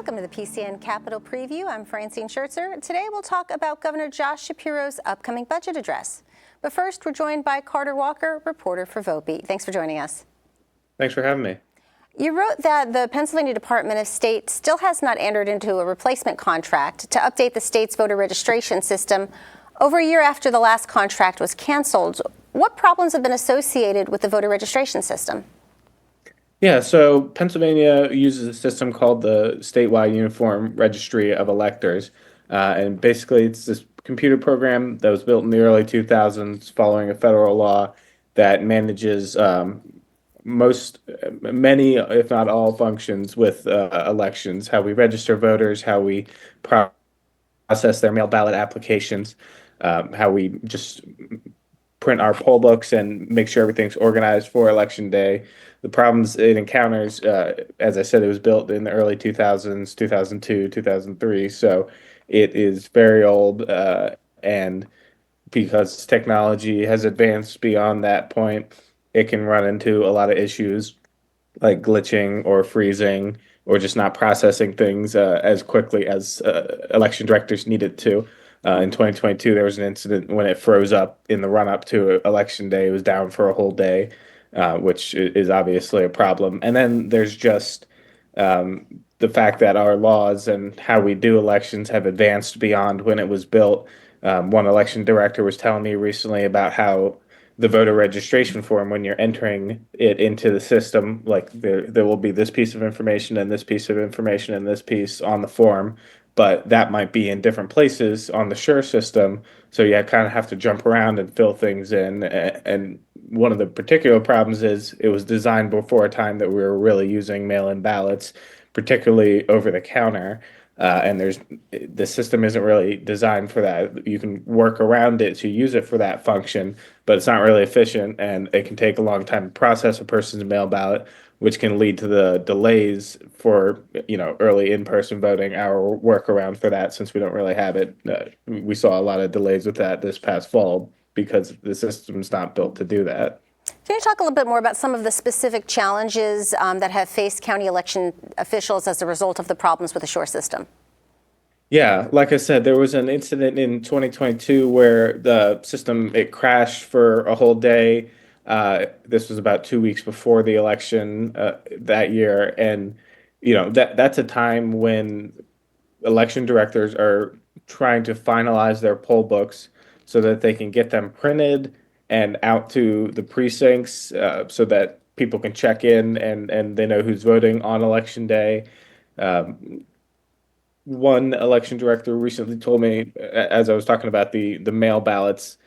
Welcome to the PCN Capitol Preview. I'm Francine Schertzer. Today we'll talk about Governor Josh Shapiro's upcoming budget address. But first, we're joined by Carter Walker, reporter for VoteBeat. Thanks for joining us. Thanks for having me. You wrote that the Pennsylvania Department of State still has not entered into a replacement contract to update the state's voter registration system over a year after the last contract was canceled. What problems have been associated with the voter registration system? Yeah, so Pennsylvania uses a system called the Statewide Uniform Registry of Electors. And basically, it's this computer program that was built in the early 2000s following a federal law that manages many, if not all, functions with elections, how we register voters, how we process their mail ballot applications, how we just print our poll books and make sure everything's organized for election day. The problems it encounters, as I said, it was built in the early 2000s, 2002, 2003. So it is very old. And because technology has advanced beyond that point, it can run into a lot of issues like glitching or freezing or just not processing things as quickly as election directors need it to. In 2022, there was an incident when it froze up in the run-up to election day. It was down for a whole day, which is obviously a problem. And then there's just the fact that our laws and how we do elections have advanced beyond when it was built. One election director was telling me recently about how the voter registration form, when you're entering it into the system, like there will be this piece of information and this piece of information and this piece on the form, but that might be in different places on the Sure system. So you kind of have to jump around and fill things in. And one of the particular problems is it was designed before a time that we were really using mail-in ballots, particularly over the counter. And the system isn't really designed for that. You can work around it to use it for that function, but it's not really efficient, and it can take a long time to process a person's mail ballot, which can lead to the delays for early in-person voting. Our workaround for that, since we don't really have it, we saw a lot of delays with that this past fall because the system's not built to do that. Can you talk a little bit more about some of the specific challenges that have faced county election officials as a result of the problems with the Sure system? Yeah, like I said, there was an incident in 2022 where the system, it crashed for a whole day. This was about 2 weeks before the election that year. And, that's a time when election directors are trying to finalize their poll books so that they can get them printed and out to the precincts so that people can check in and they know who's voting on election day. One election director recently told me, as I was talking about the mail ballots,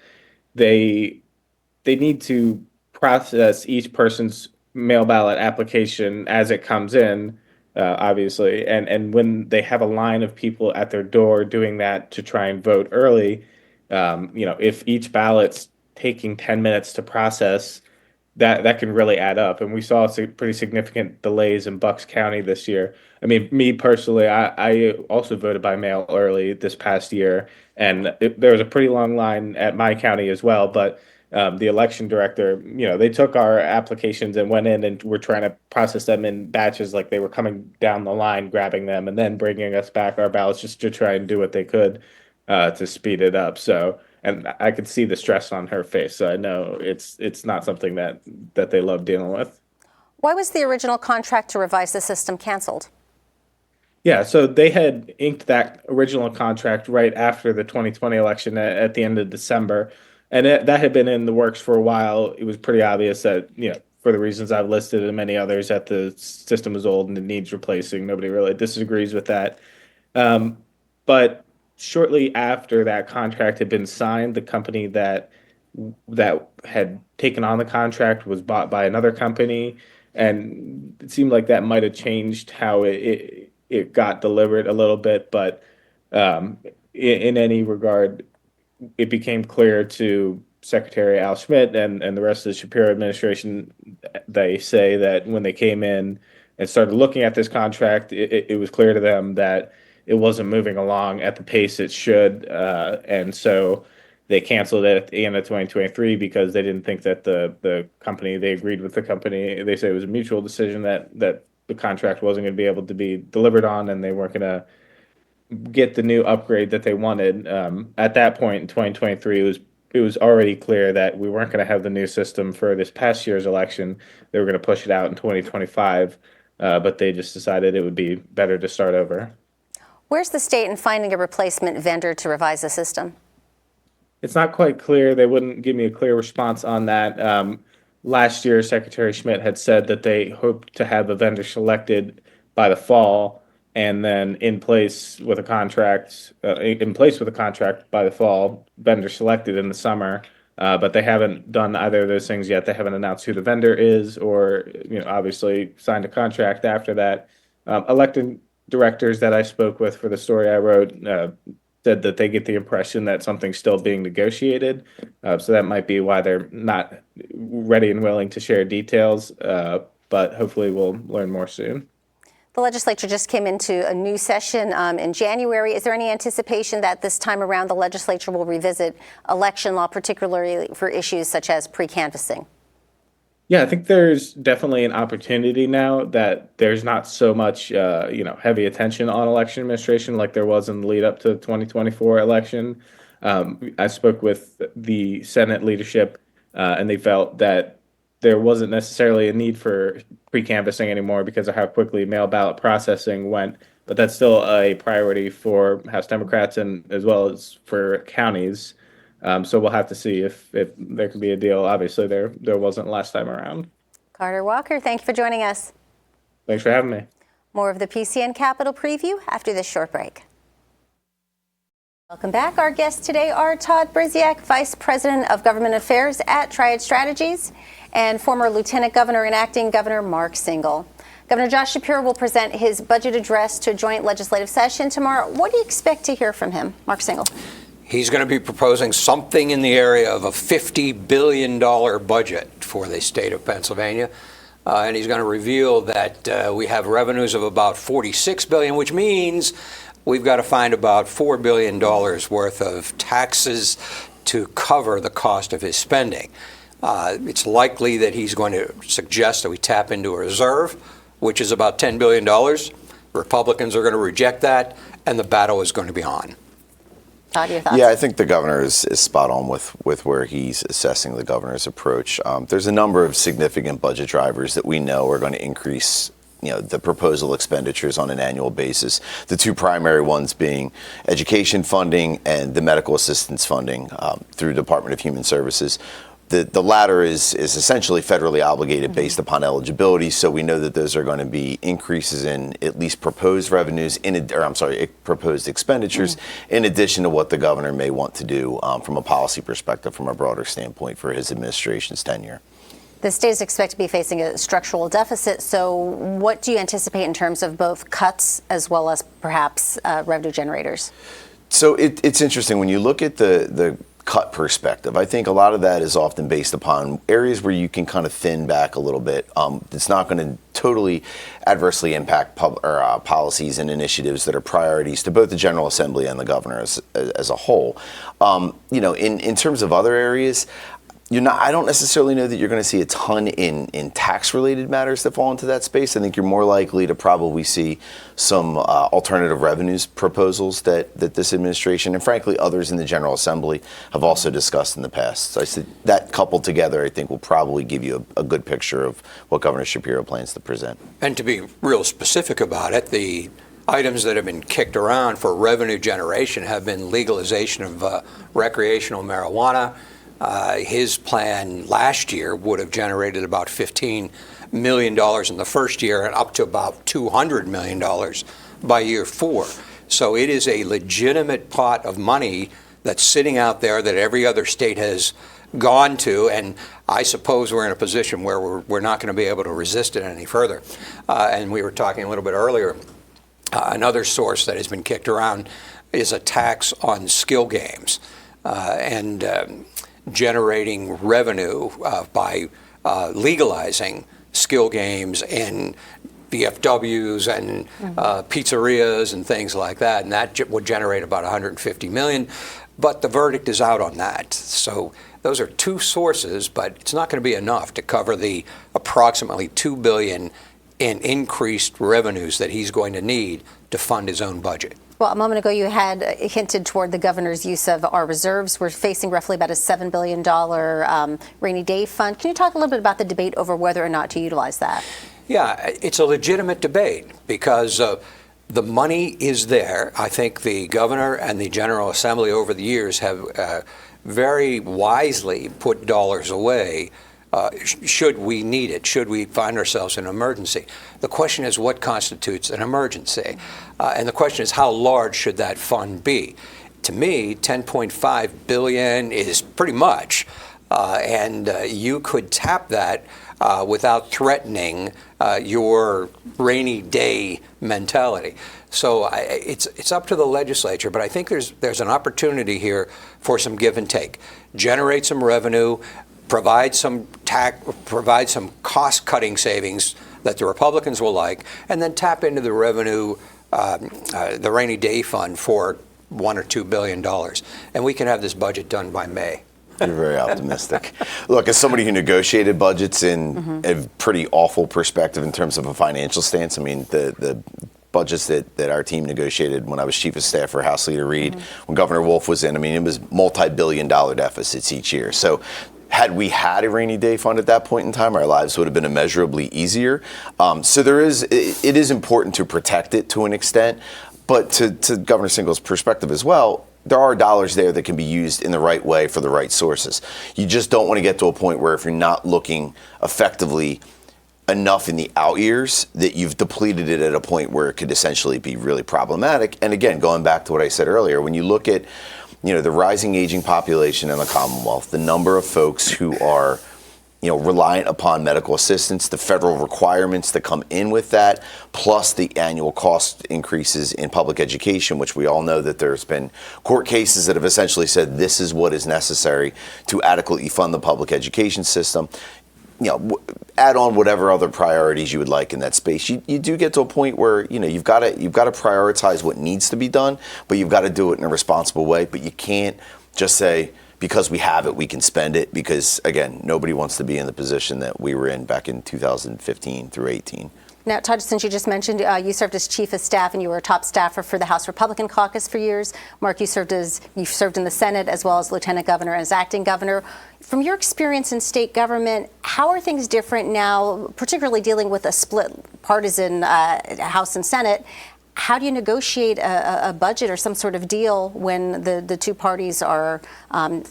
they need to process each person's mail ballot application as it comes in, obviously, and when they have a line of people at their door doing that to try and vote early, if each ballot's taking 10 minutes to process, that can really add up. And we saw pretty significant delays in Bucks County this year. I mean, me personally, I also voted by mail early this past year, and there was a pretty long line at my county as well. But the election director, they took our applications and went in and were trying to process them in batches, like they were coming down the line, grabbing them, and then bringing us back our ballots just to try and do what they could to speed it up. So, and I could see the stress on her face. So I know it's not something that they love dealing with. Why was the original contract to revise the system canceled? Yeah, so they had inked that original contract right after the 2020 election at the end of December, and that had been in the works for a while. It was pretty obvious that, for the reasons I've listed and many others, that the system is old and it needs replacing. Nobody really disagrees with that. But shortly after that contract had been signed, the company that had taken on the contract was bought by another company, and it seemed like that might have changed how it got delivered a little bit. But in any regard, it became clear to Secretary Al Schmidt and the rest of the Shapiro administration, they say that when they came in and started looking at this contract, it was clear to them that it wasn't moving along at the pace it should. And so they canceled it at the end of 2023 because they didn't think that the company, they agreed with the company. They say it was a mutual decision that the contract wasn't going to be able to be delivered on, and they weren't going to get the new upgrade that they wanted. At that point in 2023, it was already clear that we weren't going to have the new system for this past year's election. They were going to push it out in 2025, but they just decided it would be better to start over. Where's the state in finding a replacement vendor to revise the system? It's not quite clear. They wouldn't give me a clear response on that. Last year, Secretary Schmidt had said that they hoped to have a vendor selected by the fall, and then in place with a contract by the fall, vendor selected in the summer. But they haven't done either of those things yet. They haven't announced who the vendor is, or obviously signed a contract after that. Elected directors that I spoke with for the story I wrote said that they get the impression that something's still being negotiated. So that might be why they're not ready and willing to share details, but hopefully we'll learn more soon. The legislature just came into a new session in January. Is there any anticipation that this time around the legislature will revisit election law, particularly for issues such as pre-canvassing? Yeah, I think there's definitely an opportunity now that there's not so much, heavy attention on election administration like there was in the lead up to the 2024 election. I spoke with the Senate leadership, and they felt that there wasn't necessarily a need for pre-canvassing anymore because of how quickly mail ballot processing went. But that's still a priority for House Democrats and as well as for counties. So we'll have to see if there could be a deal. Obviously, there wasn't last time around. Carter Walker, thank you for joining us. Thanks for having me. More of the PCN Capitol Preview after this short break. Welcome back. Our guests today are Todd Brysiak, Vice President of Government Affairs at Triad Strategies, and former Lieutenant Governor and Acting Governor Mark Singel. Governor Josh Shapiro will present his budget address to a joint legislative session tomorrow. What do you expect to hear from him, Mark Singel? He's going to be proposing something in the area of a $50 billion budget for the state of Pennsylvania. And he's going to reveal that we have revenues of about $46 billion, which means we've got to find about $4 billion worth of taxes to cover the cost of his spending. It's likely that he's going to suggest that we tap into a reserve, which is about $10 billion. Republicans are going to reject that, and the battle is going to be on. Todd, your thoughts? Yeah, I think the governor is spot on with where he's assessing the governor's approach. There's a number of significant budget drivers that we know are going to increase the proposal expenditures on an annual basis. The two primary ones being education funding and the medical assistance funding through Department of Human Services. The latter is essentially federally obligated based upon eligibility, so we know that those are going to be increases in at least proposed revenues, proposed expenditures, in addition to what the governor may want to do from a policy perspective, from a broader standpoint for his administration's tenure. The state is expected to be facing a structural deficit, so what do you anticipate in terms of both cuts as well as perhaps revenue generators? So it's interesting when you look at the cut perspective. I think a lot of that is often based upon areas where you can kind of thin back a little bit. It's not going to totally adversely impact policies and initiatives that are priorities to both the General Assembly and the governor as a whole. In terms of other areas, I don't necessarily know that you're going to see a ton in tax-related matters that fall into that space. I think you're more likely to probably see some alternative revenues proposals that this administration and frankly others in the General Assembly have also discussed in the past. So I said that coupled together, I think will probably give you a good picture of what Governor Shapiro plans to present. And to be real specific about it, the items that have been kicked around for revenue generation have been legalization of recreational marijuana. His plan last year would have generated about $15 million in the first year and up to about $200 million by year 4. So it is a legitimate pot of money that's sitting out there that every other state has gone to, and I suppose we're in a position where we're not going to be able to resist it any further. And we were talking a little bit earlier, another source that has been kicked around is a tax on skill games. Generating revenue by legalizing skill games in VFWs and pizzerias and things like that, and that would generate about $150 million. But the verdict is out on that. So those are two sources, but it's not going to be enough to cover the approximately $2 billion in increased revenues that he's going to need to fund his own budget. Well, a moment ago, you had hinted toward the governor's use of our reserves. We're facing roughly about a $7 billion rainy day fund. Can you talk a little bit about the debate over whether or not to utilize that? Yeah, it's a legitimate debate because the money is there. I think the governor and the General Assembly over the years have very wisely put dollars away should we need it, should we find ourselves in an emergency. The question is what constitutes an emergency? And the question is how large should that fund be? To me, $10.5 billion is pretty much, and you could tap that without threatening your rainy day mentality. So it's up to the legislature, but I think there's an opportunity here for some give and take. Generate some revenue, provide some cost-cutting savings that the Republicans will like, and then tap into the revenue, the rainy day fund for $1 or $2 billion, and we can have this budget done by May. You're very optimistic. Look, as somebody who negotiated budgets in a pretty awful perspective in terms of a financial stance, I mean, the budgets that our team negotiated when I was chief of staff for House Leader Reid, when Governor Wolf was in, I mean, it was multi-billion-dollar deficits each year. So had we had a rainy day fund at that point in time, our lives would have been immeasurably easier. So it is important to protect it to an extent, but to Governor Singel's perspective as well, there are dollars there that can be used in the right way for the right sources. You just don't want to get to a point where if you're not looking effectively enough in the out years that you've depleted it at a point where it could essentially be really problematic. And again, going back to what I said earlier, when you look at the rising aging population in the Commonwealth, the number of folks who are reliant upon medical assistance, the federal requirements that come in with that, plus the annual cost increases in public education, which we all know that there's been court cases that have essentially said this is what is necessary to adequately fund the public education system. Add on whatever other priorities you would like in that space. You do get to a point where you've got to prioritize what needs to be done, but you've got to do it in a responsible way. But you can't just say, because we have it, we can spend it, because, again, nobody wants to be in the position that we were in back in 2015 through 18. Now, Todd, since you just mentioned you served as chief of staff and you were a top staffer for the House Republican caucus for years. Mark, you served in the Senate as well as lieutenant governor and as acting governor. From your experience in state government, how are things different now, particularly dealing with a split partisan House and Senate? How do you negotiate a budget or some sort of deal when the two parties are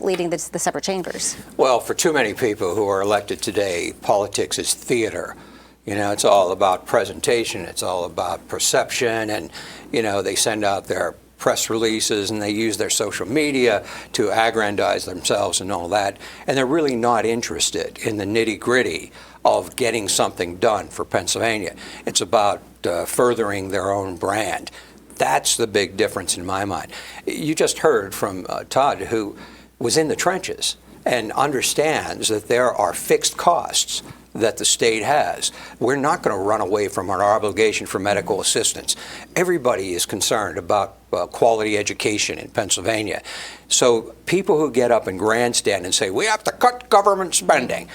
leading the separate chambers? Well, for too many people who are elected today, politics is theater. It's all about presentation. It's all about perception. And, they send out their press releases and they use their social media to aggrandize themselves and all that. And they're really not interested in the nitty-gritty of getting something done for Pennsylvania. It's about furthering their own brand. That's the big difference in my mind. You just heard from Todd, who was in the trenches and understands that there are fixed costs that the state has. We're not going to run away from our obligation for medical assistance. Everybody is concerned about quality education in Pennsylvania. So people who get up and grandstand and say, we have to cut government spending,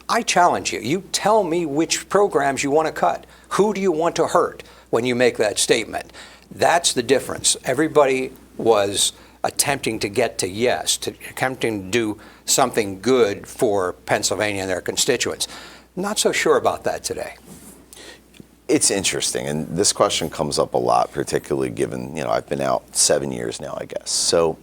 I challenge you. You tell me which programs you want to cut. Who do you want to hurt when you make that statement? That's the difference. Everybody was attempting to get to yes, attempting to do something good for Pennsylvania and their constituents. Not so sure about that today. It's interesting, and this question comes up a lot, particularly given, I've been out 7 years now, I guess. So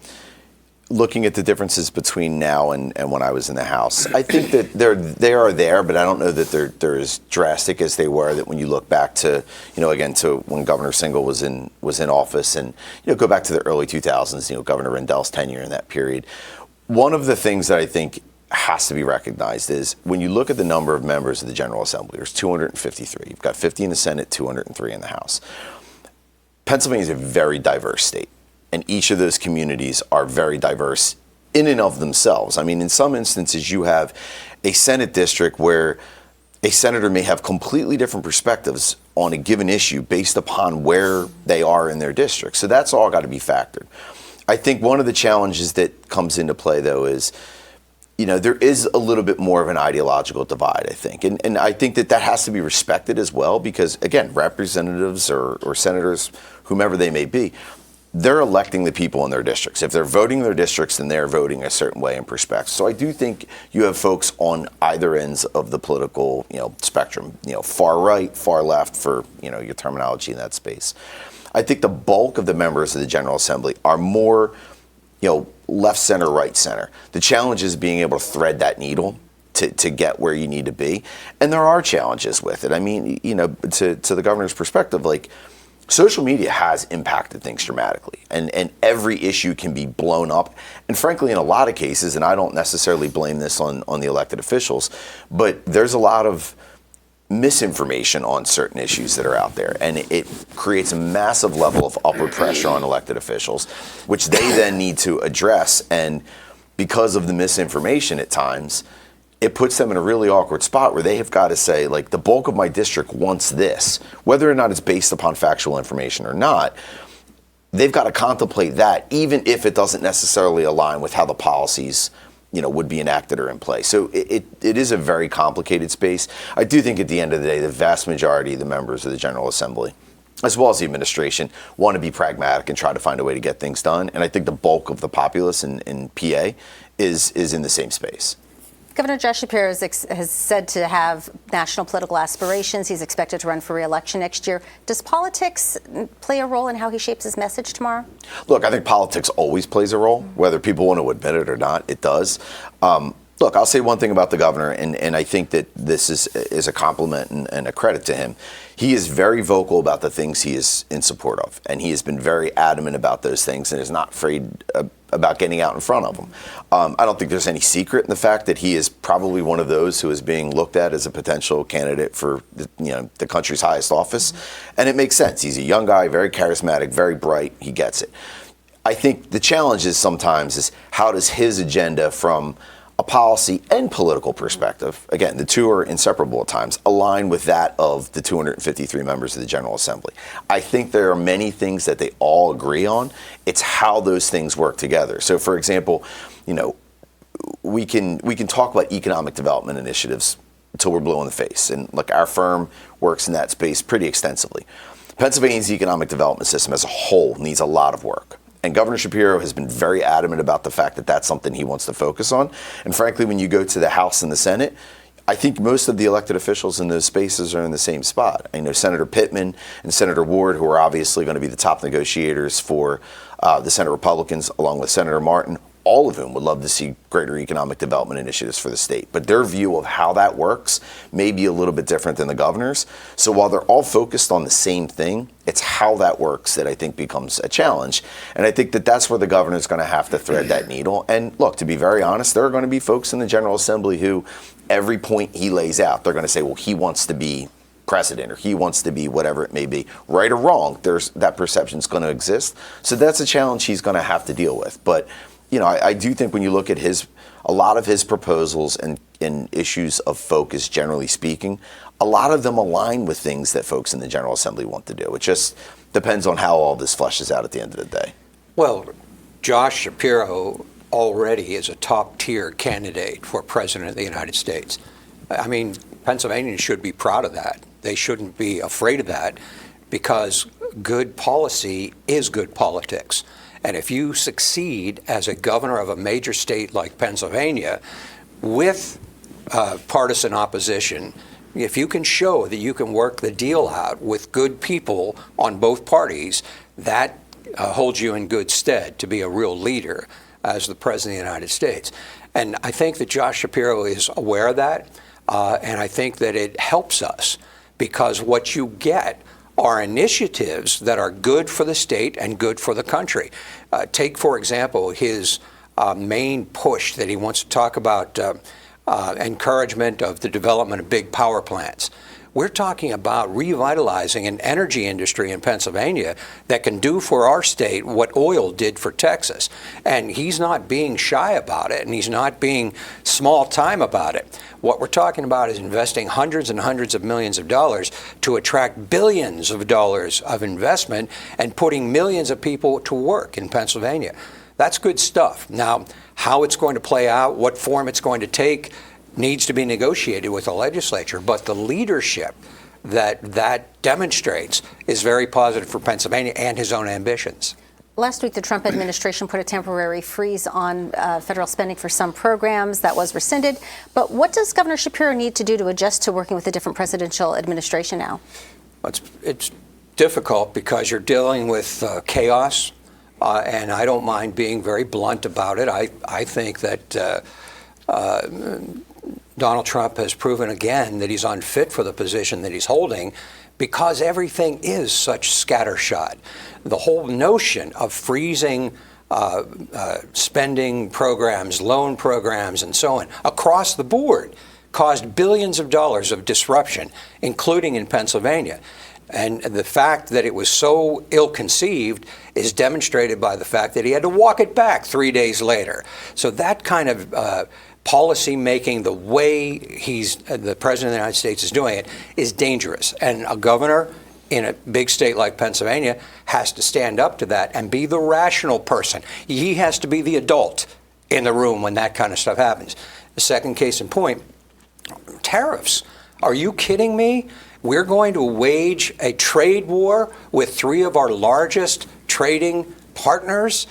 looking at the differences between now and when I was in the House, I think that they are there, but I don't know that they're as drastic as they were. That when you look back to, again, to when Governor Singel was in office, and go back to the early 2000s, Governor Rendell's tenure in that period. One of the things that I think has to be recognized is when you look at the number of members of the General Assembly, there's 253. You've got 50 in the Senate, 203 in the House. Pennsylvania is a very diverse state. And each of those communities are very diverse in and of themselves. I mean, in some instances, you have a Senate district where a senator may have completely different perspectives on a given issue based upon where they are in their district. So that's all got to be factored. I think one of the challenges that comes into play, though, is there is a little bit more of an ideological divide, I think. And I think that has to be respected as well because, again, representatives or senators, whomever they may be, they're electing the people in their districts. If they're voting in their districts, then they're voting a certain way in perspective. So I do think you have folks on either ends of the political, spectrum, far right, far left for, your terminology in that space. I think the bulk of the members of the General Assembly are more, left center, right center. The challenge is being able to thread that needle to get where you need to be. And there are challenges with it. I mean, to the governor's perspective, like, social media has impacted things dramatically, and every issue can be blown up. And frankly, in a lot of cases, and I don't necessarily blame this on the elected officials, but there's a lot of misinformation on certain issues that are out there, and it creates a massive level of upward pressure on elected officials, which they then need to address. And because of the misinformation at times, it puts them in a really awkward spot where they have got to say, like, the bulk of my district wants this, whether or not it's based upon factual information or not. They've got to contemplate that, even if it doesn't necessarily align with how the policies, would be enacted or in place. So it is a very complicated space. I do think at the end of the day, the vast majority of the members of the General Assembly, as well as the administration, want to be pragmatic and try to find a way to get things done. And I think the bulk of the populace in PA is in the same space. Governor Josh Shapiro has said to have national political aspirations. He's expected to run for re-election next year. Does politics play a role in how he shapes his message tomorrow? Look, I think politics always plays a role, whether people want to admit it or not. It does. Look, I'll say one thing about the governor, and I think that this is a compliment and a credit to him. He is very vocal about the things he is in support of, and he has been very adamant about those things and is not afraid about getting out in front of them. I don't think there's any secret in the fact that he is probably one of those who is being looked at as a potential candidate for the country's highest office, and it makes sense. He's a young guy, very charismatic, very bright. He gets it. I think the challenge is sometimes is how does his agenda from a policy and political perspective, again, the two are inseparable at times, align with that of the 253 members of the General Assembly. I think there are many things that they all agree on. It's how those things work together. So, for example, we can talk about economic development initiatives until we're blue in the face. And look, our firm works in that space pretty extensively. Pennsylvania's economic development system as a whole needs a lot of work. And Governor Shapiro has been very adamant about the fact that that's something he wants to focus on. And frankly, when you go to the House and the Senate, I think most of the elected officials in those spaces are in the same spot. I know Senator Pittman and Senator Ward, who are obviously going to be the top negotiators for the Senate Republicans, along with Senator Martin, all of whom would love to see greater economic development initiatives for the state. But their view of how that works may be a little bit different than the governor's. So while they're all focused on the same thing, it's how that works that I think becomes a challenge. And I think that that's where the governor's going to have to thread that needle. And look, to be very honest, there are going to be folks in the General Assembly who every point he lays out, they're going to say, well, he wants to be president or he wants to be whatever it may be. Right or wrong, there's that perception's going to exist. So that's a challenge he's going to have to deal with. But I do think when you look at a lot of his proposals and issues of focus, generally speaking, a lot of them align with things that folks in the General Assembly want to do. It just depends on how all this fleshes out at the end of the day. Well, Josh Shapiro already is a top-tier candidate for President of the United States. I mean, Pennsylvanians should be proud of that. They shouldn't be afraid of that because good policy is good politics. And if you succeed as a governor of a major state like Pennsylvania with partisan opposition, if you can show that you can work the deal out with good people on both parties, that holds you in good stead to be a real leader as the President of the United States. And I think that Josh Shapiro is aware of that, and I think that it helps us because what you get are initiatives that are good for the state and good for the country. Take, for example, his main push that he wants to talk about encouragement of the development of big power plants. We're talking about revitalizing an energy industry in Pennsylvania that can do for our state what oil did for Texas. And he's not being shy about it, and he's not being small time about it. What we're talking about is investing hundreds and hundreds of millions of dollars to attract billions of dollars of investment and putting millions of people to work in Pennsylvania. That's good stuff. Now, how it's going to play out, what form it's going to take, needs to be negotiated with the legislature. But the leadership that demonstrates is very positive for Pennsylvania and his own ambitions. Last week, the Trump administration put a temporary freeze on federal spending for some programs. That was rescinded. But what does Governor Shapiro need to do to adjust to working with a different presidential administration now? It's difficult because you're dealing with chaos, and I don't mind being very blunt about it. I think that Donald Trump has proven again that he's unfit for the position that he's holding because everything is such scattershot. The whole notion of freezing spending programs, loan programs, and so on across the board caused billions of dollars of disruption, including in Pennsylvania. And the fact that it was so ill-conceived is demonstrated by the fact that he had to walk it back 3 days later. So that kind of policy making, the way the president of the United States is doing it, is dangerous. And a governor in a big state like Pennsylvania has to stand up to that and be the rational person. He has to be the adult in the room when that kind of stuff happens. The second case in point, tariffs. Are you kidding me? We're going to wage a trade war with 3 of our largest trading partners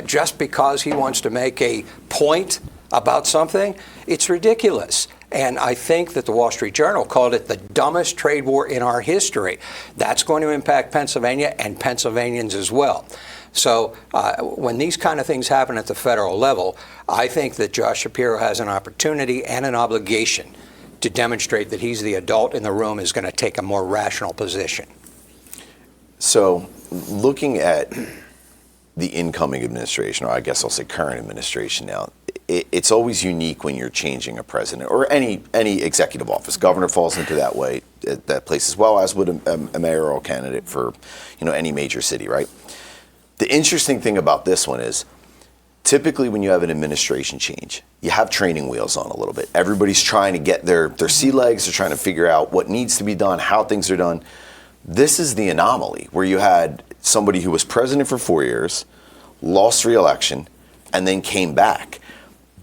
just because he wants to make a point about something? It's ridiculous. And I think that the Wall Street Journal called it the dumbest trade war in our history. That's going to impact Pennsylvania and Pennsylvanians as well. So when these kind of things happen at the federal level, I think that Josh Shapiro has an opportunity and an obligation to demonstrate that he's the adult in the room, is going to take a more rational position. So looking at the incoming administration, or I guess I'll say current administration now, it's always unique when you're changing a president or any executive office. Governor falls into that place as well, as would a mayoral candidate for any major city, right? The interesting thing about this one is typically when you have an administration change, you have training wheels on a little bit. Everybody's trying to get their sea legs. They're trying to figure out what needs to be done, how things are done. This is the anomaly where you had somebody who was president for 4 years, lost re-election, and then came back.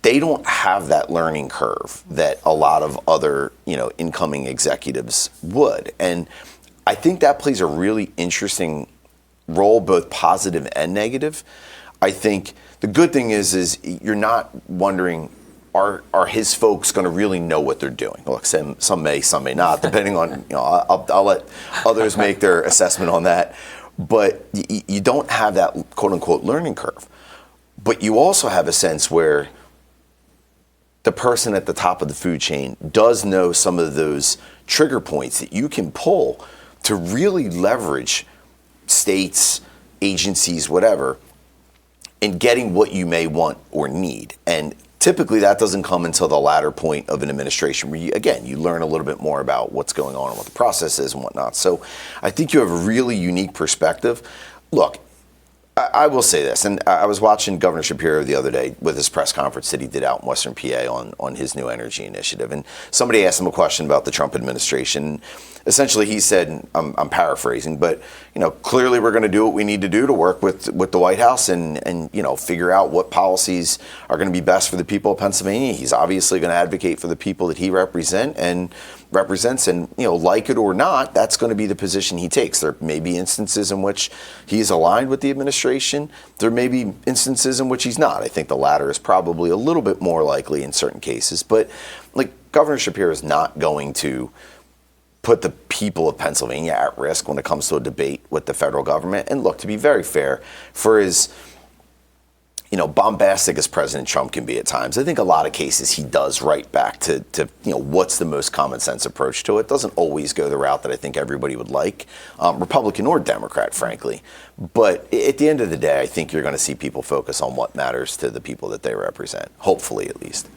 They don't have that learning curve that a lot of other, incoming executives would. And I think that plays a really interesting role, both positive and negative. I think the good thing is you're not wondering, are his folks going to really know what they're doing? Look, some may, some may not, depending on, I'll let others make their assessment on that. But you don't have that quote unquote learning curve. But you also have a sense where the person at the top of the food chain does know some of those trigger points that you can pull to really leverage states, agencies, whatever, in getting what you may want or need. And typically that doesn't come until the latter point of an administration where you learn a little bit more about what's going on and what the process is and whatnot. So I think you have a really unique perspective. Look, I will say this, and I was watching Governor Shapiro the other day with his press conference that he did out in Western PA on his new energy initiative. And somebody asked him a question about the Trump administration. Essentially, he said, I'm paraphrasing, but clearly we're going to do what we need to do to work with the White House and figure out what policies are going to be best for the people of Pennsylvania. He's obviously going to advocate for the people that he represents, and like it or not, that's going to be the position he takes. There may be instances in which he is aligned with the administration. There may be instances in which he's not. I think the latter is probably a little bit more likely in certain cases. But Governor Shapiro is not going to put the people of Pennsylvania at risk when it comes to a debate with the federal government. And look, to be very fair, for as bombastic as President Trump can be at times, I think a lot of cases he does right back to what's the most common sense approach to it. Doesn't always go the route that I think everybody would like, Republican or Democrat, frankly. But at the end of the day, I think you're going to see people focus on what matters to the people that they represent, hopefully at least.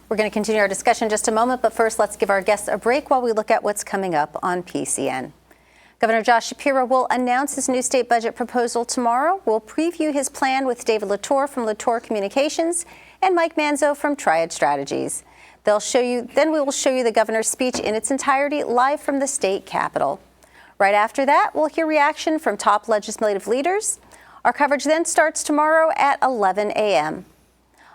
We're going to continue our discussion in just a moment, but first let's give our guests a break while we look at what's coming up on PCN. Governor Josh Shapiro will announce his new state budget proposal tomorrow. We'll preview his plan with David Latour from Latour Communications and Mike Manzo from Triad Strategies. Then we will show you the governor's speech in its entirety live from the state capitol. Right after that, we'll hear reaction from top legislative leaders. Our coverage then starts tomorrow at 11 a.m.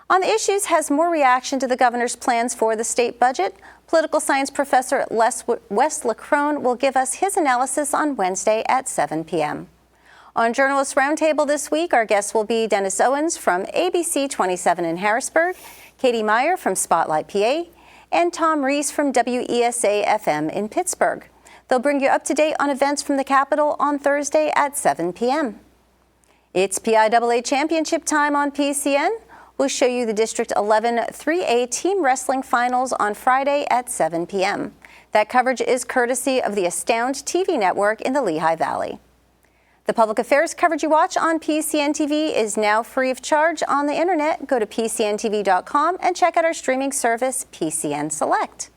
On the Issues has more reaction to the governor's plans for the state budget. Political science professor Wes Lacrone will give us his analysis on Wednesday at 7 p.m. On Journalist Roundtable this week, our guests will be Dennis Owens from ABC 27 in Harrisburg, Katie Meyer from Spotlight PA, and Tom Reese from WESA FM in Pittsburgh. They'll bring you up to date on events from the Capitol on Thursday at 7 p.m. It's PIAA Championship time on PCN. We'll show you the District 11 3A Team Wrestling Finals on Friday at 7 p.m. That coverage is courtesy of the Astound TV network in the Lehigh Valley. The public affairs coverage you watch on PCN TV is now free of charge on the internet. Go to PCNTV.com and check out our streaming service, PCN Select.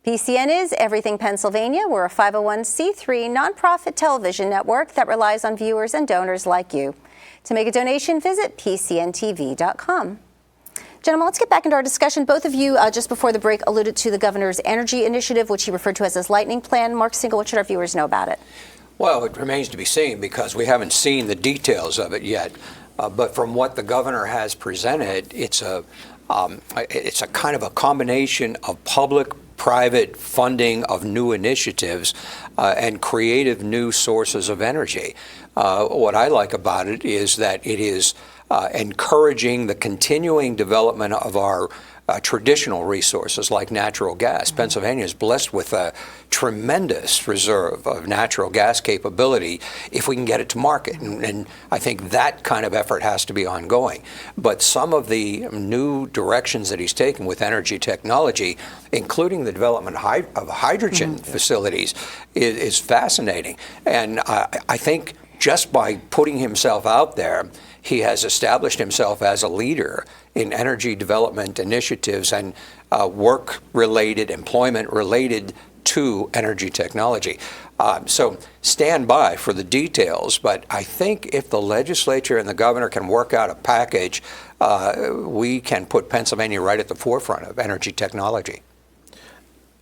PCN is Everything Pennsylvania. We're a 501c3 nonprofit television network that relies on viewers and donors like you. To make a donation, visit PCNTV.com. Gentlemen, let's get back into our discussion. Both of you, just before the break, alluded to the governor's energy initiative, which he referred to as his lightning plan. Mark Singel, what should our viewers know about it? Well, it remains to be seen because we haven't seen the details of it yet. But from what the governor has presented, it's a kind of a combination of public-private funding of new initiatives and creative new sources of energy. What I like about it is that it is encouraging the continuing development of our traditional resources like natural gas. Pennsylvania is blessed with a tremendous reserve of natural gas capability if we can get it to market. And I think that kind of effort has to be ongoing. But some of the new directions that he's taken with energy technology, including the development of hydrogen facilities, is fascinating. And I think just by putting himself out there, he has established himself as a leader in energy development initiatives and work-related, employment-related to energy technology. So stand by for the details, but I think if the legislature and the governor can work out a package, we can put Pennsylvania right at the forefront of energy technology.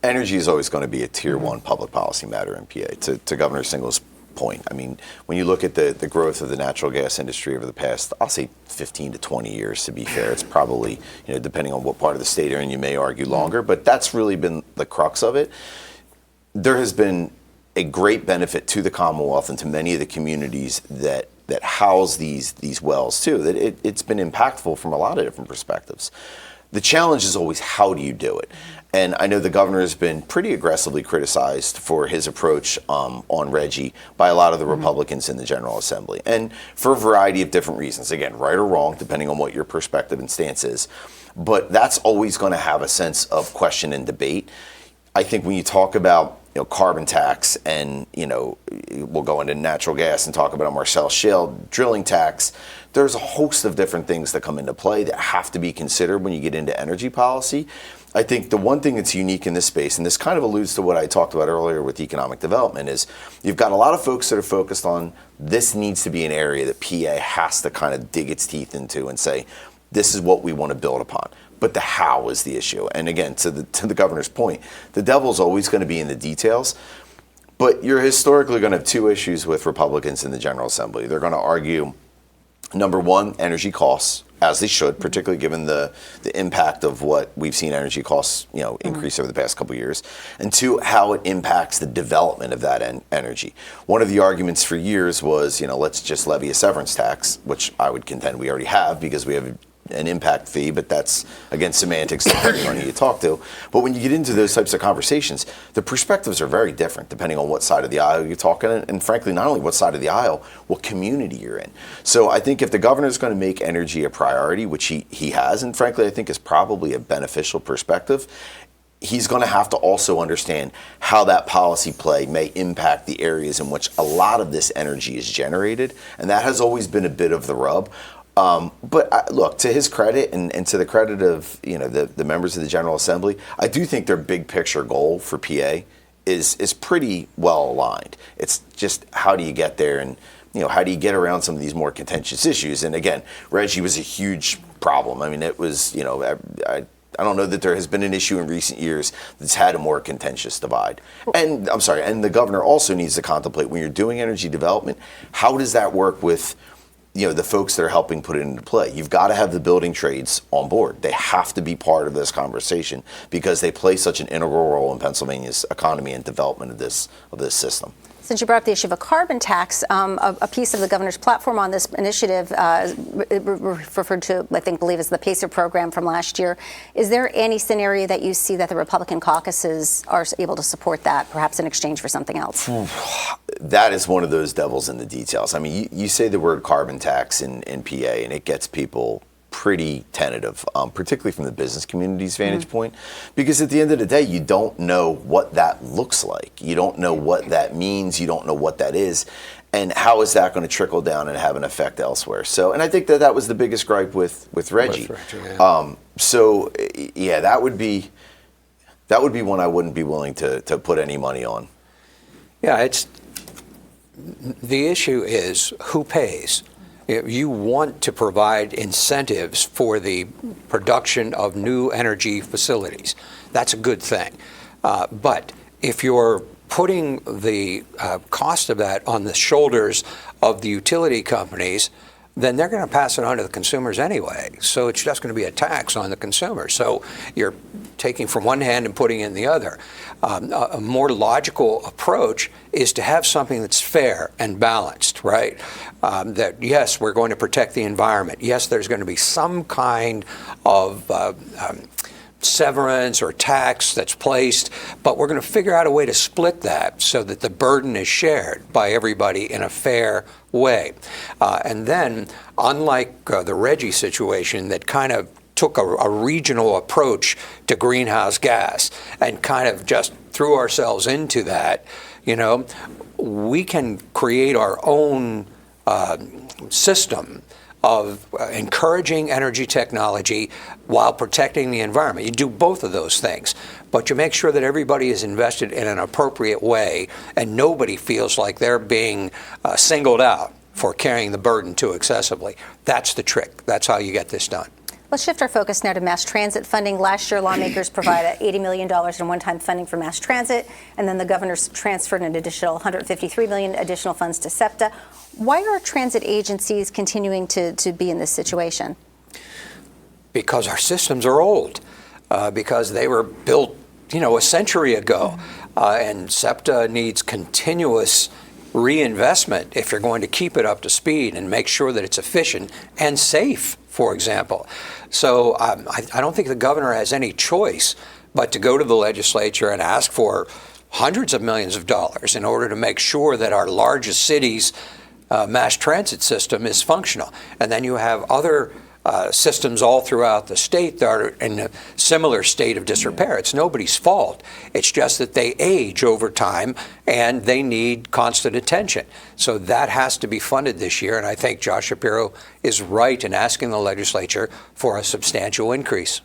Energy is always going to be a tier one public policy matter in PA. To Governor Singel's point, I mean, when you look at the growth of the natural gas industry over the past, I'll say 15 to 20 years, to be fair, it's probably, depending on what part of the state you're in, you may argue longer, but that's really been the crux of it. There has been a great benefit to the Commonwealth and to many of the communities that house these wells too, that it's been impactful from a lot of different perspectives. The challenge is always, how do you do it? And I know the governor has been pretty aggressively criticized for his approach on Reggie by a lot of the Republicans in the General Assembly. And for a variety of different reasons, again, right or wrong, depending on what your perspective and stance is. But that's always going to have a sense of question and debate. I think when you talk about carbon tax and, we'll go into natural gas and talk about a Marcellus Shale drilling tax, there's a host of different things that come into play that have to be considered when you get into energy policy. I think the one thing that's unique in this space, and this kind of alludes to what I talked about earlier with economic development, is you've got a lot of folks that are focused on this needs to be an area that PA has to kind of dig its teeth into and say, this is what we want to build upon. But the how is the issue. And again, to the governor's point, the devil's always going to be in the details. But you're historically going to have two issues with Republicans in the General Assembly. They're going to argue, number one, energy costs, as they should, particularly given the impact of what we've seen energy costs increase over the past couple of years. And two, how it impacts the development of that energy. One of the arguments for years was, let's just levy a severance tax, which I would contend we already have because we have an impact fee, but that's, again, semantics depending on who you talk to. But when you get into those types of conversations, the perspectives are very different depending on what side of the aisle you're talking, and frankly, not only what side of the aisle, what community you're in. So I think if the governor is going to make energy a priority, which he has, and frankly, I think is probably a beneficial perspective, he's going to have to also understand how that policy play may impact the areas in which a lot of this energy is generated, and that has always been a bit of the rub. But look, to his credit and to the credit of the members of the General Assembly, I do think their big picture goal for PA is pretty well aligned. It's just how do you get there, and how do you get around some of these more contentious issues? And again, Reggie was a huge problem. I mean, it was I don't know that there has been an issue in recent years that's had a more contentious divide. And and the governor also needs to contemplate when you're doing energy development, how does that work with the folks that are helping put it into play. You've got to have the building trades on board. They have to be part of this conversation because they play such an integral role in Pennsylvania's economy and development of this system. Since you brought up the issue of a carbon tax, a piece of the governor's platform on this initiative referred to, believe as the PACER program from last year. Is there any scenario that you see that the Republican caucuses are able to support that, perhaps in exchange for something else? That is one of those devils in the details. I mean, you say the word carbon tax in PA, and it gets people pretty tentative, particularly from the business community's vantage point, because at the end of the day, you don't know what that looks like. You don't know what that means. You don't know what that is. And how is that going to trickle down and have an effect elsewhere? So, and I think that was the biggest gripe with Reggie. So, yeah, that would be one I wouldn't be willing to put any money on. Yeah, the issue is who pays. You want to provide incentives for the production of new energy facilities. That's a good thing. But if you're putting the cost of that on the shoulders of the utility companies, then they're going to pass it on to the consumers anyway. So it's just going to be a tax on the consumer. So you're taking from one hand and putting in the other. A more logical approach is to have something that's fair and balanced, right? That, yes, we're going to protect the environment. Yes, there's going to be some kind of severance or tax that's placed, but we're going to figure out a way to split that so that the burden is shared by everybody in a fair way. And then, unlike the Reggie situation that kind of took a regional approach to greenhouse gas and kind of just threw ourselves into that, we can create our own system of encouraging energy technology while protecting the environment. You do both of those things, but you make sure that everybody is invested in an appropriate way and nobody feels like they're being singled out for carrying the burden too excessively. That's the trick. That's how you get this done. Let's shift our focus now to mass transit funding. Last year, lawmakers provided $80 million in one-time funding for mass transit, and then the governor's transferred an additional $153 million additional funds to SEPTA. Why are transit agencies continuing to be in this situation? Because our systems are old, because they were built, a century ago, and SEPTA needs continuous reinvestment if you're going to keep it up to speed and make sure that it's efficient and safe, for example. So I don't think the governor has any choice but to go to the legislature and ask for hundreds of millions of dollars in order to make sure that our largest cities' mass transit system is functional. And then you have other systems all throughout the state that are in a similar state of disrepair. It's nobody's fault. It's just that they age over time and they need constant attention. So that has to be funded this year, and I think Josh Shapiro is right in asking the legislature for a substantial increase.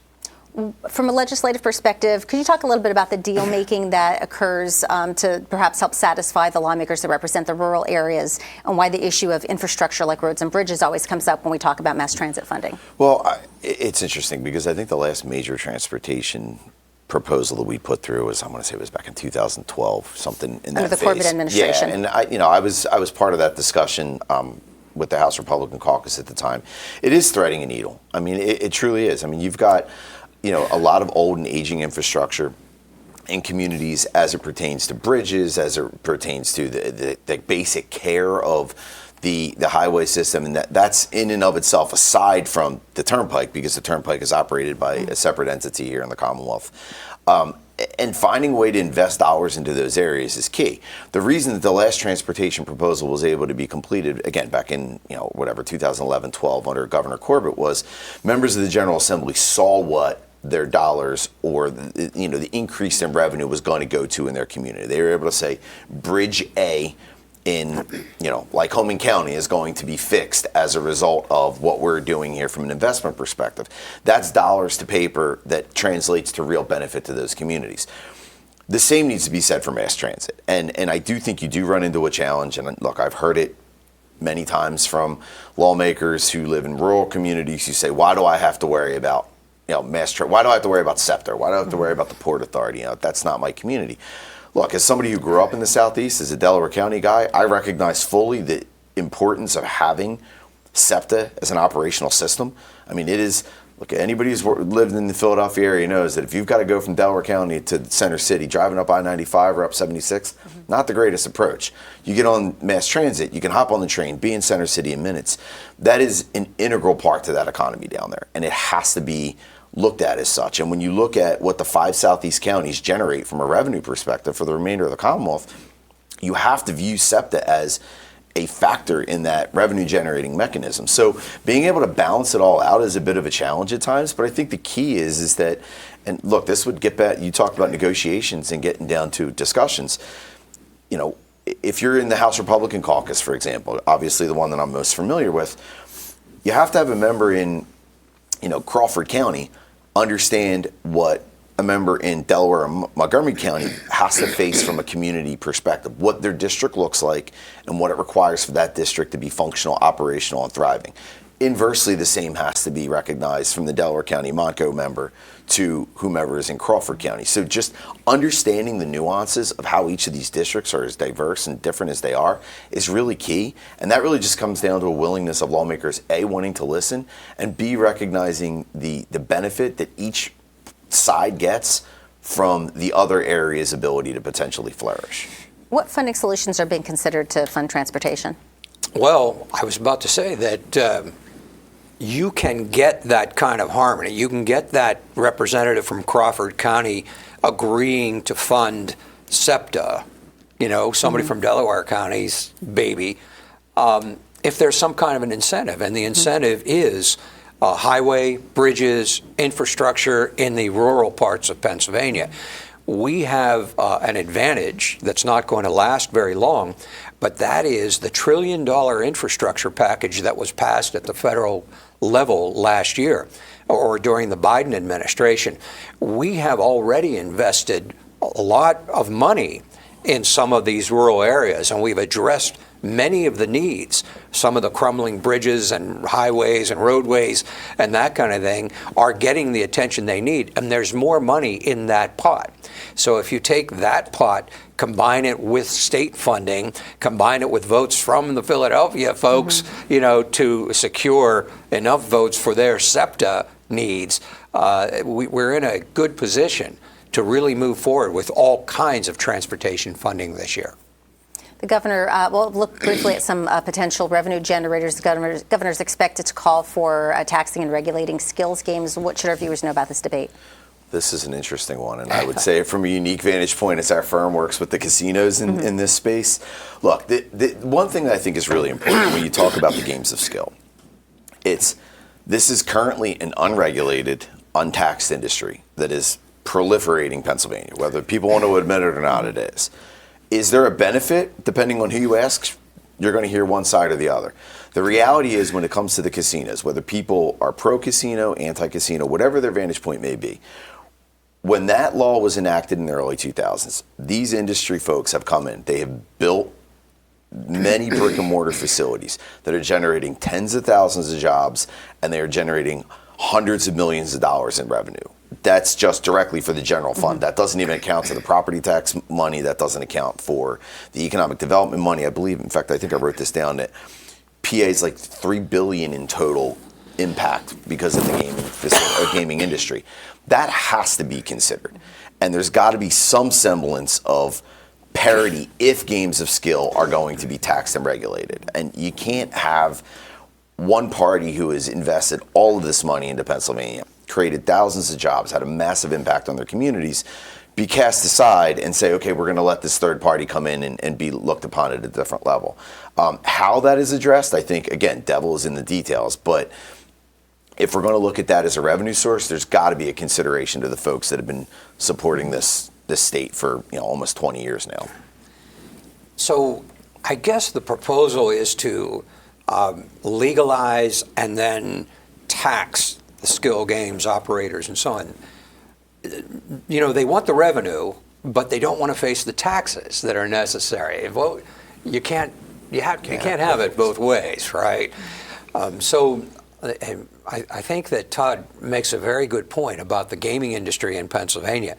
From a legislative perspective, could you talk a little bit about the deal making that occurs to perhaps help satisfy the lawmakers that represent the rural areas, and why the issue of infrastructure like roads and bridges always comes up when we talk about mass transit funding? Well, it's interesting because I think the last major transportation proposal that we put through was, I want to say it was back in 2012, something in that Under the Corbett administration. Yeah, and I was part of that discussion with the House Republican caucus at the time. It is threading a needle. I mean, it truly is. I mean, you've got a lot of old and aging infrastructure in communities as it pertains to bridges, as it pertains to the basic care of the highway system, and that's in and of itself, aside from the turnpike, because the turnpike is operated by a separate entity here in the Commonwealth. And finding a way to invest dollars into those areas is key. The reason that the last transportation proposal was able to be completed, again, back in 2011, 12 under Governor Corbett, was members of the General Assembly saw what their dollars or the increase in revenue was going to go to in their community. They were able to say Bridge A in Lycoming County is going to be fixed as a result of what we're doing here from an investment perspective. That's dollars to paper that translates to real benefit to those communities. The same needs to be said for mass transit, and I do think you do run into a challenge. And look, I've heard it many times from lawmakers who live in rural communities who say, "Why do I have to worry about why do I have to worry about SEPTA? Why do I have to worry about the Port Authority? That's not my community." Look, as somebody who grew up in the Southeast, as a Delaware County guy, I recognize fully the importance of having SEPTA as an operational system. I mean, it is. Look, anybody who's lived in the Philadelphia area knows that if you've got to go from Delaware County to Center City, driving up I-95 or up 76, not the greatest approach. You get on mass transit, you can hop on the train, be in Center City in minutes. That is an integral part to that economy down there, and it has to be looked at as such. And when you look at what the 5 southeast counties generate from a revenue perspective for the remainder of the Commonwealth, you have to view SEPTA as a factor in that revenue generating mechanism. So being able to balance it all out is a bit of a challenge at times, but I think the key is that, and look, this would get back, you talked about negotiations and getting down to discussions. You know, if you're in the House Republican caucus, for example, obviously the one that I'm most familiar with, you have to have a member in, you know, Crawford County understand what a member in Delaware or Montgomery County has to face from a community perspective, what their district looks like and what it requires for that district to be functional, operational, and thriving. Inversely, the same has to be recognized from the Delaware County Montco member to whomever is in Crawford County. So just understanding the nuances of how each of these districts are as diverse and different as they are is really key. And that really just comes down to a willingness of lawmakers, A, wanting to listen, and B, recognizing the benefit that each side gets from the other area's ability to potentially flourish. What funding solutions are being considered to fund transportation? Well, I was about to say that you can get that kind of harmony. You can get that representative from Crawford County agreeing to fund SEPTA, you know, somebody from Delaware County's baby, if there's some kind of an incentive. And the incentive is highway, bridges, infrastructure in the rural parts of Pennsylvania. We have an advantage that's not going to last very long, but that is the $1 trillion infrastructure package that was passed at the federal level last year or during the Biden administration. We have already invested a lot of money in some of these rural areas, and we've addressed many of the needs. Some of the crumbling bridges and highways and roadways and that kind of thing are getting the attention they need, and there's more money in that pot. So if you take that pot, combine it with state funding, combine it with votes from the Philadelphia folks, you know, to secure enough votes for their SEPTA needs, we're in a good position to really move forward with all kinds of transportation funding this year. The governor, we'll look briefly at some potential revenue generators. The governor's expected to call for taxing and regulating skills games. What should our viewers know about this debate? This is an interesting one, and I would say from a unique vantage point, as our firm works with the casinos in this space. Look, the one thing that I think is really important when you talk about the games of skill, this is currently an unregulated, untaxed industry that is proliferating Pennsylvania, whether people want to admit it or not, it is. Is there a benefit? Depending on who you ask, you're going to hear one side or the other. The reality is when it comes to the casinos, whether people are pro-casino, anti-casino, whatever their vantage point may be, when that law was enacted in the early 2000s, these industry folks have come in. They have built many brick and mortar facilities that are generating tens of thousands of jobs, and they are generating hundreds of millions of dollars in revenue. That's just directly for the general fund. That doesn't even account for the property tax money. That doesn't account for the economic development money. I believe, in fact, I think I wrote this down, that PA is like $3 billion in total impact because of the gaming industry. That has to be considered. And there's got to be some semblance of parity if games of skill are going to be taxed and regulated. And you can't have one party who has invested all of this money into Pennsylvania, created thousands of jobs, had a massive impact on their communities, be cast aside and say, okay, we're going to let this third party come in and be looked upon at a different level. How that is addressed, I think, again, devil is in the details. But if we're going to look at that as a revenue source, there's got to be a consideration to the folks that have been supporting this state for almost 20 years now. So I guess the proposal is to legalize and then tax the skill games operators and so on. They want the revenue, but they don't want to face the taxes that are necessary. Well, you can't have it both ways, right? So I think that Todd makes a very good point about the gaming industry in Pennsylvania,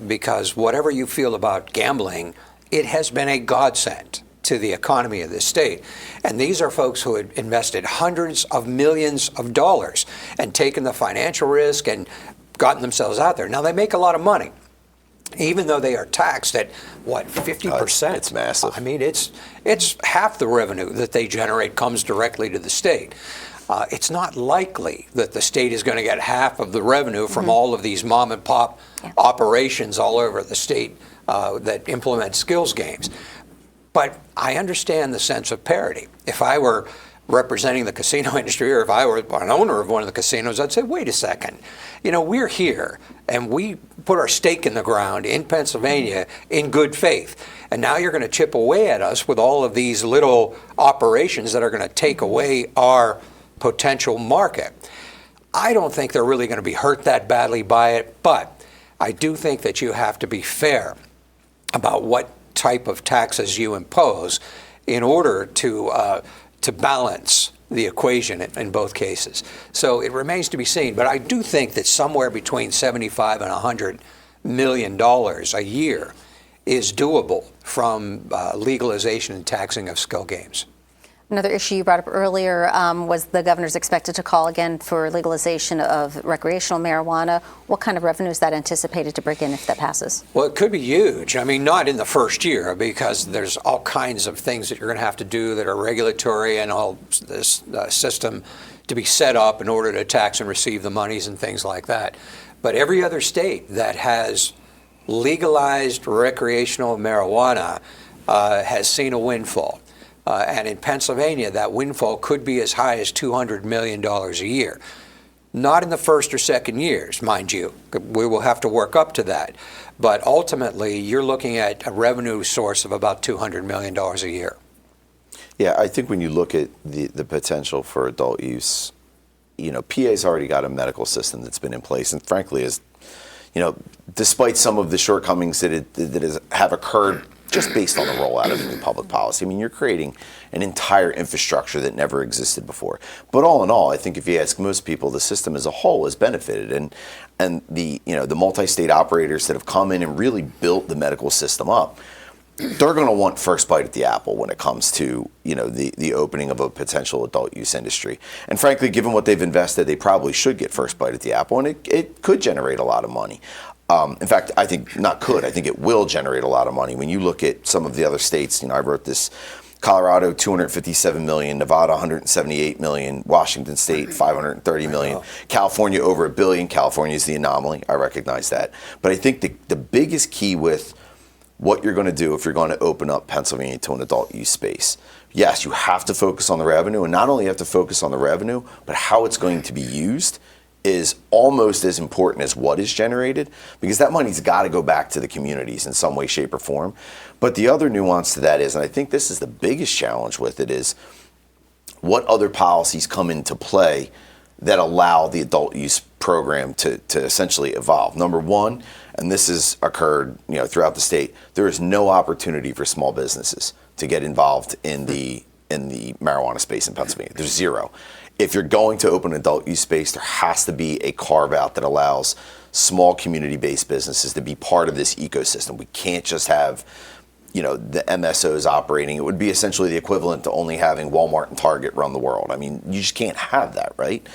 because whatever you feel about gambling, it has been a godsend to the economy of this state. And these are folks who had invested hundreds of millions of dollars and taken the financial risk and gotten themselves out there. Now, they make a lot of money, even though they are taxed at, what, 50%? It's massive. I mean, it's half the revenue that they generate comes directly to the state. It's not likely that the state is going to get half of the revenue from all of these mom and pop operations all over the state that implement skills games. But I understand the sense of parity. If I were representing the casino industry, or if I were an owner of one of the casinos, I'd say, wait a second. You know, we're here and we put our stake in the ground in Pennsylvania in good faith. And now you're going to chip away at us with all of these little operations that are going to take away our potential market. I don't think they're really going to be hurt that badly by it, but I do think that you have to be fair about what type of taxes you impose in order to balance the equation in both cases. So it remains to be seen, but I do think that somewhere between $75 and $100 million a year is doable from legalization and taxing of skill games. Another issue you brought up earlier was the governor's expected to call again for legalization of recreational marijuana. What kind of revenue is that anticipated to bring in if that passes? Well, it could be huge. I mean, not in the first year, because there's all kinds of things that you're going to have to do that are regulatory and all this system to be set up in order to tax and receive the monies and things like that. But every other state that has legalized recreational marijuana has seen a windfall. And in Pennsylvania, that windfall could be as high as $200 million a year. Not in the first or second years, mind you. We will have to work up to that. But ultimately, you're looking at a revenue source of about $200 million a year. Yeah, I think when you look at the potential for adult use, you know, PA's already got a medical system that's been in place, and frankly, is, you know, despite some of the shortcomings that have occurred just based on the rollout of the new public policy. I mean, you're creating an entire infrastructure that never existed before. But all in all, I think if you ask most people, the system as a whole has benefited, and the multi-state operators that have come in and really built the medical system up, they're going to want first bite at the apple when it comes to, you know, the opening of a potential adult use industry. And frankly, given what they've invested, they probably should get first bite at the apple, and it could generate a lot of money. In fact, I think it will generate a lot of money. When you look at some of the other states, you know, I wrote this: Colorado, $257 million, Nevada, $178 million, Washington State, $530 million, California, over $1 billion. California is the anomaly. I recognize that. But I think the biggest key with what you're going to do if you're going to open up Pennsylvania to an adult use space, yes, you have to focus on the revenue, and not only have to focus on the revenue, but how it's going to be used is almost as important as what is generated, because that money's got to go back to the communities in some way, shape, or form. But the other nuance to that is, and I think this is the biggest challenge with it, is what other policies come into play that allow the adult use program to essentially evolve. Number one, and this has occurred, you know, throughout the state, there is no opportunity for small businesses to get involved in the marijuana space in Pennsylvania. There's zero. If you're going to open an adult use space, there has to be a carve out that allows small community-based businesses to be part of this ecosystem. We can't just have, you know, the MSOs operating. It would be essentially the equivalent to only having Walmart and Target run the world. I mean, you just can't have that, right?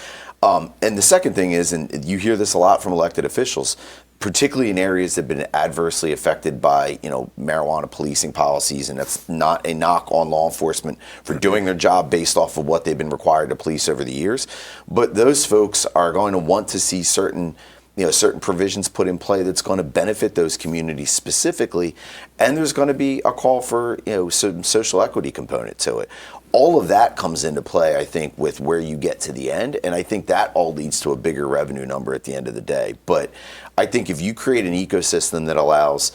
And the second thing is, and you hear this a lot from elected officials, particularly in areas that have been adversely affected by, you know, marijuana policing policies, and that's not a knock on law enforcement for doing their job based off of what they've been required to police over the years. But those folks are going to want to see certain provisions put in play that's going to benefit those communities specifically, and there's going to be a call for, you know, some social equity component to it. All of that comes into play, I think, with where you get to the end, and I think that all leads to a bigger revenue number at the end of the day. But I think if you create an ecosystem that allows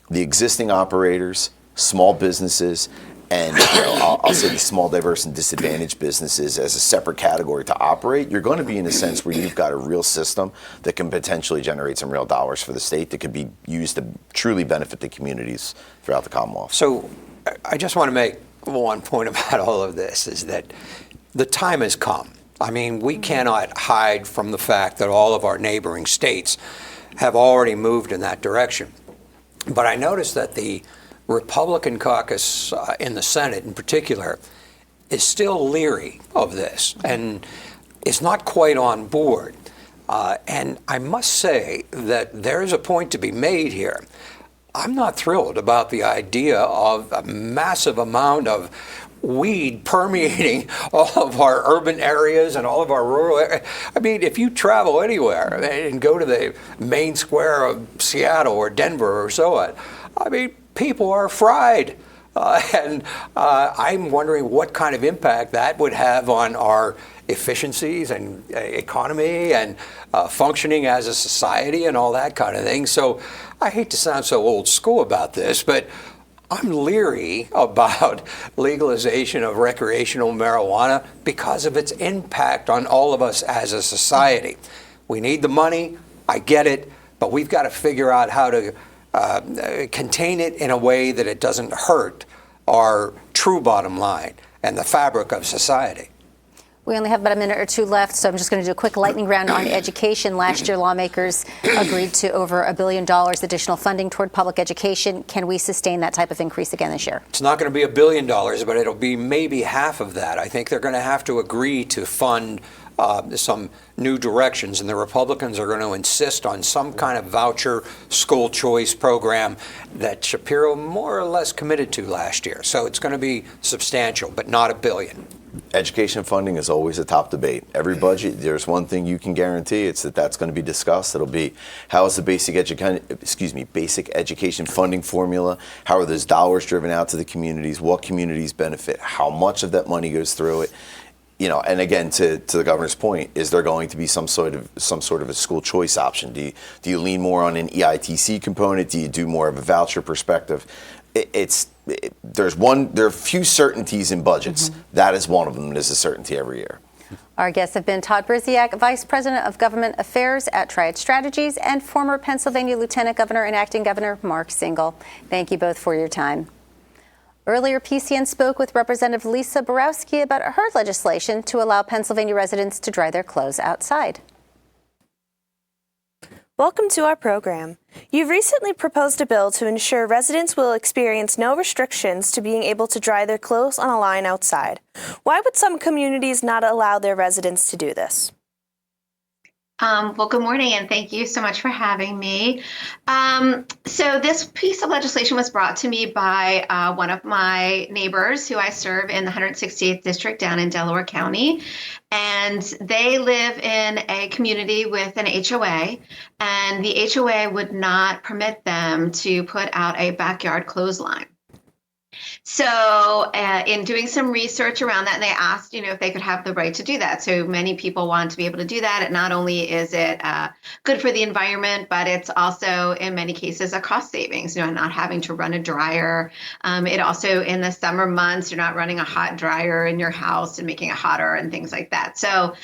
the existing operators, small businesses, and, you know, I'll say the small, diverse, and disadvantaged businesses as a separate category to operate, you're going to be in a sense where you've got a real system that can potentially generate some real dollars for the state that could be used to truly benefit the communities throughout the Commonwealth. So I just want to make one point about all of this, is that the time has come. I mean, we cannot hide from the fact that all of our neighboring states have already moved in that direction. But I noticed that the Republican caucus in the Senate in particular is still leery of this and is not quite on board. And I must say that there is a point to be made here. I'm not thrilled about the idea of a massive amount of weed permeating all of our urban areas and all of our rural areas. I mean, if you travel anywhere and go to the main square of Seattle or Denver or so on, I mean, people are fried. And I'm wondering what kind of impact that would have on our efficiencies and economy and functioning as a society and all that kind of thing. So I hate to sound so old school about this, but I'm leery about legalization of recreational marijuana because of its impact on all of us as a society. We need the money, I get it, but we've got to figure out how to contain it in a way that it doesn't hurt our true bottom line and the fabric of society. We only have about a minute or two left, so I'm just going to do a quick lightning round on education. Last year, lawmakers agreed to over $1 billion additional funding toward public education. Can we sustain that type of increase again this year? It's not going to be $1 billion, but it'll be maybe half of that. I think they're going to have to agree to fund some new directions, and the Republicans are going to insist on some kind of voucher school choice program that Shapiro more or less committed to last year. So it's going to be substantial, but not $1 billion. Education funding is always a top debate. Every budget, there's one thing you can guarantee, it's that that's going to be discussed. It'll be, how is the basic education funding formula? How are those dollars driven out to the communities? What communities benefit? How much of that money goes through it? You know, and again, to the governor's point, is there going to be some sort of a school choice option? Do you lean more on an EITC component? Do you do more of a voucher perspective? There are a few certainties in budgets. Mm-hmm. That is one of them. There's a certainty every year. Our guests have been Todd Brysiak, Vice President of Government Affairs at Triad Strategies, and former Pennsylvania Lieutenant Governor and Acting Governor Mark Singel. Thank you both for your time. Earlier, PCN spoke with Representative Lisa Borowski about her legislation to allow Pennsylvania residents to dry their clothes outside. Welcome to our program. You've recently proposed a bill to ensure residents will experience no restrictions to being able to dry their clothes on a line outside. Why would some communities not allow their residents to do this? Well, good morning, and thank you so much for having me. So this piece of legislation was brought to me by one of my neighbors who I serve in the 168th District down in Delaware County. And they live in a community with an HOA, and the HOA would not permit them to put out a backyard clothesline. So in doing some research around that, and they asked, if they could have the right to do that. So many people want to be able to do that. And not only is it good for the environment, but it's also in many cases a cost savings, not having to run a dryer. It also, in the summer months, you're not running a hot dryer in your house and making it hotter and things like that. So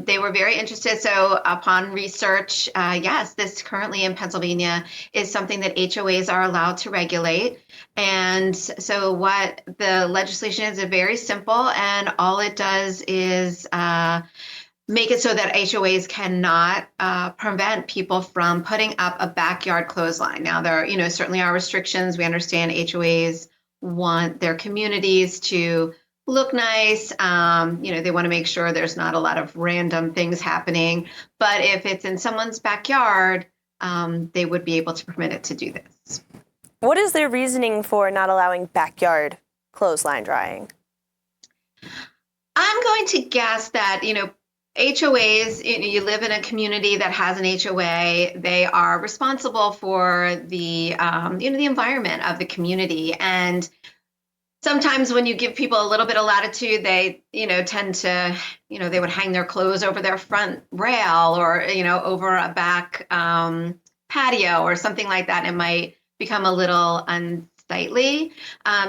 they were very interested. So upon research, yes, this currently in Pennsylvania is something that HOAs are allowed to regulate. And so what the legislation is very simple, and all it does is make it so that HOAs cannot prevent people from putting up a backyard clothesline. Now, there certainly are restrictions. We understand HOAs want their communities to look nice. They want to make sure there's not a lot of random things happening. But if it's in someone's backyard, they would be able to permit it to do this. What is their reasoning for not allowing backyard clothesline drying? I'm going to guess that, HOAs, you live in a community that has an HOA, they are responsible for the, the environment of the community. And sometimes when you give people a little bit of latitude, they, tend to, they would hang their clothes over their front rail or, over a back patio or something like that. It might become a little unsightly.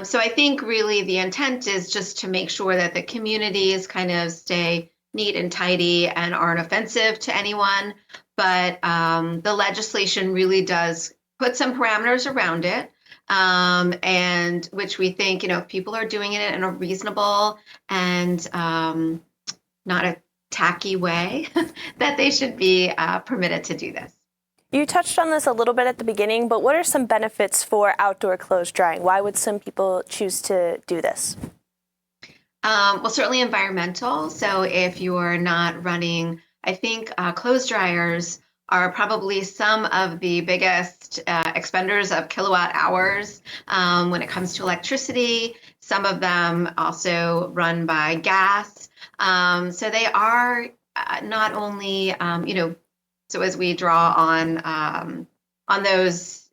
So I think really the intent is just to make sure that the communities kind of stay neat and tidy and aren't offensive to anyone. But the legislation really does put some parameters around it, and which we think, if people are doing it in a reasonable and not a tacky way, that they should be permitted to do this. You touched on this a little bit at the beginning, but what are some benefits for outdoor clothes drying? Why would some people choose to do this? Well, certainly environmental. So if you're not running, I think clothes dryers are probably some of the biggest expenders of kilowatt hours when it comes to electricity. Some of them also run by gas. So they are not only, so as we draw on those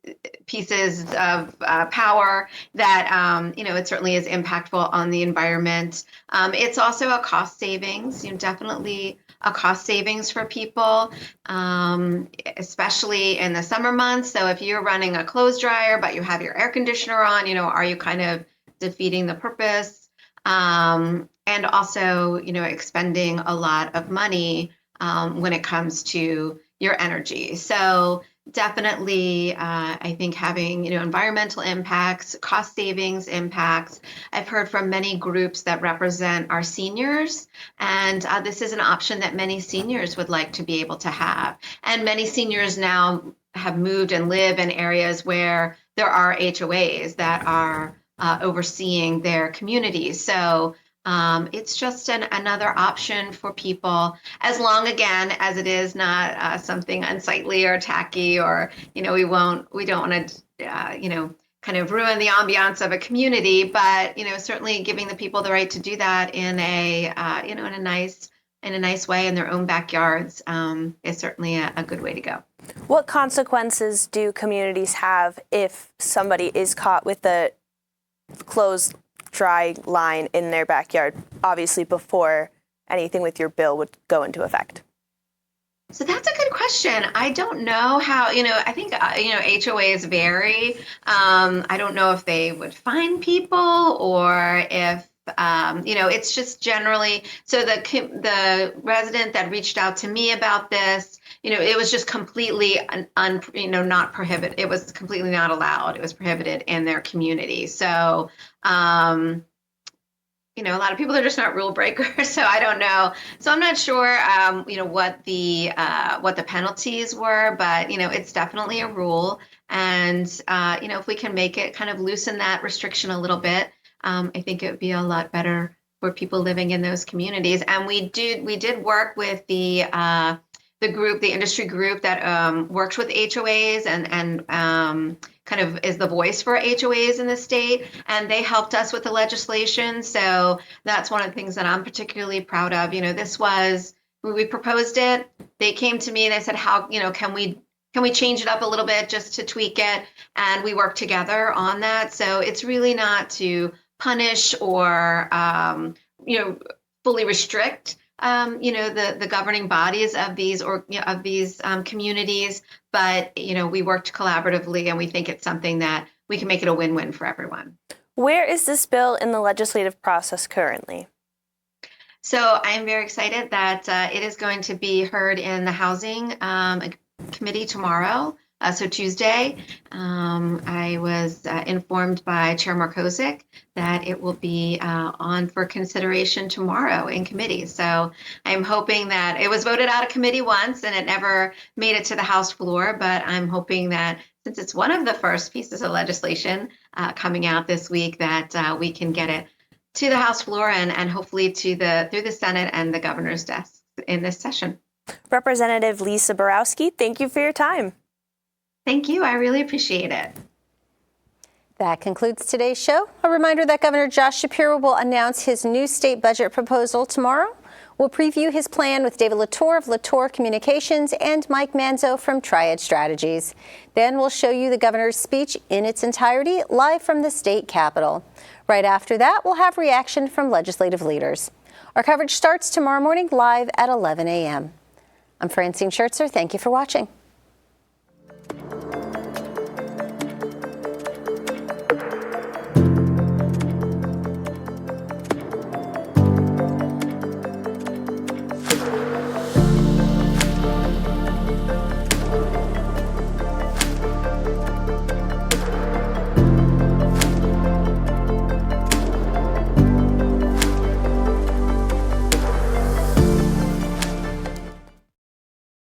pieces of power that it certainly is impactful on the environment. It's also a cost savings, definitely a cost savings for people, especially in the summer months. So if you're running a clothes dryer but you have your air conditioner on, are you kind of defeating the purpose? And also, expending a lot of money when it comes to your energy. So definitely, I think having, environmental impacts, cost savings impacts. I've heard from many groups that represent our seniors, and this is an option that many seniors would like to be able to have. And many seniors now have moved and live in areas where there are HOAs that are overseeing their communities. So it's just another option for people, as long, again, as it is not something unsightly or tacky, or, we don't want to, kind of ruin the ambiance of a community, but, certainly giving the people the right to do that in a, in a nice way in their own backyards is certainly a good way to go. What consequences do communities have if somebody is caught with the clothes dry line in their backyard, obviously before anything with your bill would go into effect? So that's a good question. I don't know how, I think, HOAs vary. I don't know if they would fine people or if, it's just generally, so the resident that reached out to me about this, it was just completely, not prohibited. It was completely not allowed. It was prohibited in their community. So, a lot of people are just not rule breakers, so I don't know. So I'm not sure, what the penalties were, but it's definitely a rule. And if we can make it kind of loosen that restriction a little bit, I think it would be a lot better for people living in those communities. And we did work with the industry group that works with HOAs and kind of is the voice for HOAs in the state, and they helped us with the legislation. So that's one of the things that I'm particularly proud of. This was, when we proposed it, they came to me and they said, how, can we change it up a little bit just to tweak it? And we worked together on that. So it's really not to punish or, fully restrict the governing bodies of these communities, but we worked collaboratively, and we think it's something that we can make it a win-win for everyone. Where is this bill in the legislative process currently? So I'm very excited that it is going to be heard in the Housing Committee tomorrow. So Tuesday, I was informed by Chair Markozik that it will be on for consideration tomorrow in committee. So I'm hoping that it was voted out of committee once and it never made it to the House floor. But I'm hoping that since it's one of the first pieces of legislation coming out this week, that we can get it to the House floor and hopefully through the Senate and the governor's desk in this session. Representative Lisa Borowski, thank you for your time. Thank you. I really appreciate it. That concludes today's show. A reminder that Governor Josh Shapiro will announce his new state budget proposal tomorrow. We'll preview his plan with David Latour of Latour Communications and Mike Manzo from Triad Strategies. Then we'll show you the governor's speech in its entirety live from the state capitol. Right after that, we'll have reaction from legislative leaders. Our coverage starts tomorrow morning live at 11 a.m. I'm Francine Schertzer. Thank you for watching.